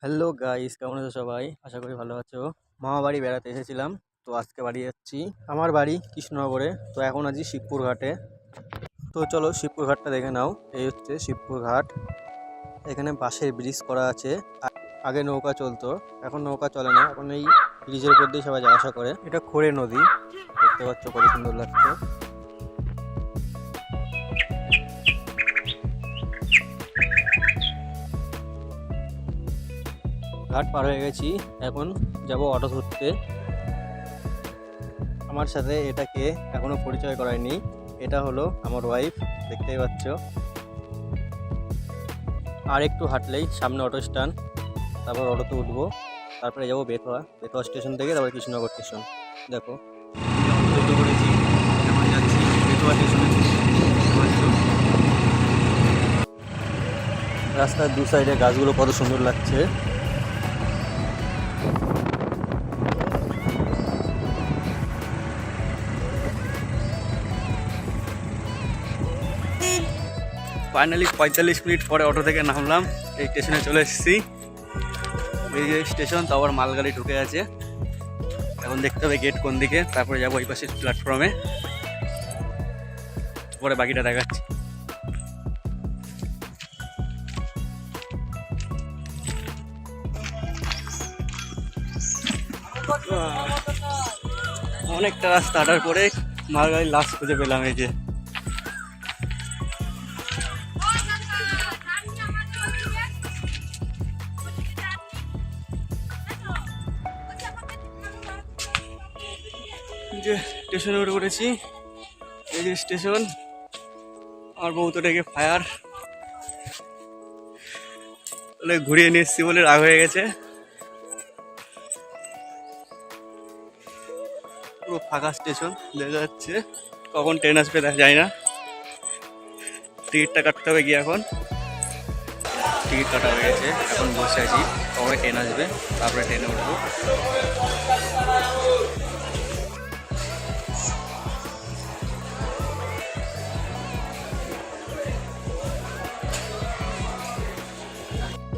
Hello guys, কেমন আছো সবাই? আশা করি ভালো আছো। মামা বাড়ি বেড়াতে এসেছিলাম, তো আজকে বাড়ি যাচ্ছি। আমার বাড়ি কৃষ্ণনগরে, তো এখন আছি শিবপুর ঘাটে। তো চলো শিবপুর ঘাটটা দেখে নাও। এই হচ্ছে শিবপুর ঘাট। এখানে বাঁশের ব্রিজ করা আছে। আগে নৌকা চলতো, এখন নৌকা চলে না, এখন এই ব্রিজের উপর দিয়ে সবাই যাওয়া আসা করে। এটা খোরে নদী, দেখতে পাচ্ছ কত সুন্দর লাগছে। ঘাট পার হয়ে গেছি, এখন যাব অটো ধরতে। আমার সাথে এটাকে এখনো পরিচয় করায়নি, এটা হলো আমার ওয়াইফ, দেখতেই পাচ্ছ। আর একটু হাঁটলেই সামনে অটো স্ট্যান্ড, তারপর অটোতে উঠবো, তারপরে যাবো বেথুয়া। বেথুয়া স্টেশন থেকে তারপর কৃষ্ণনগর স্টেশন। দেখো অটো করেছি, এখন যাচ্ছি বেথুয়া স্টেশনে। রাস্তার দু সাইডে গাছগুলো কত সুন্দর লাগছে। ফাইনালি 45 মিনিট পরে অটো থেকে নামলাম, এই স্টেশনে চলে এসেছি। এই যে স্টেশন, তারপর মালগাড়ি ঢুকে আছে। এখন দেখতে হবে গেট কোন দিকে, তারপরে যাবো ওই পাশের প্ল্যাটফর্মে, পরে বাকিটা দেখাচ্ছি। অনেকটা রাস্তা হাঁটার পরে মালগাড়ি লাস্ট খুঁজে পেলাম। এই যে স্টেশনে উঠে পড়েছি। এই যে স্টেশন, আমার বউ তো ডেকে ফায়ার, ঘুরিয়ে নিয়ে এসছি বলে রাগ হয়ে গেছে। পুরো ফাঁকা স্টেশন দেখা যাচ্ছে, কখন ট্রেন আসবে দেখা যায় না। টিকিটটা কাটতে হবে গিয়ে, এখন টিকিট কাটা হয়ে গেছে, এখন বসে আছি, কখন ট্রেন আসবে তারপরে ট্রেনে উঠবো।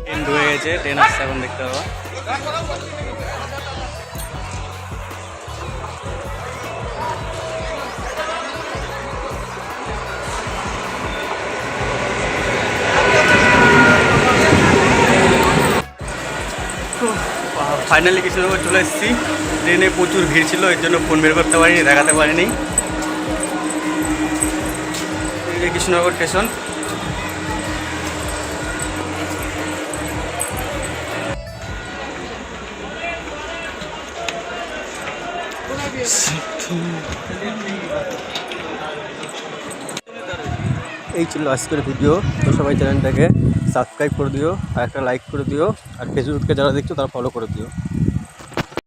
ট্রেন ঢুকে গেছে, ট্রেন আসছে, এখন দেখতে পাবো। ফাইনালি কৃষ্ণনগর চলে এসেছি। ট্রেনে প্রচুর ভিড় ছিল, এর জন্য ফোন বের করতে পারিনি, দেখাতে পারিনি। এই যে কৃষ্ণনগর স্টেশন। এই ছিল আজকের ভিডিও। তো সবাই চ্যানেলটাকে সাবস্ক্রাইব করে দিও, আর একটা লাইক করে দিও, আর ফেসবুককে যারা দেখছো তারা ফলো করে দিও।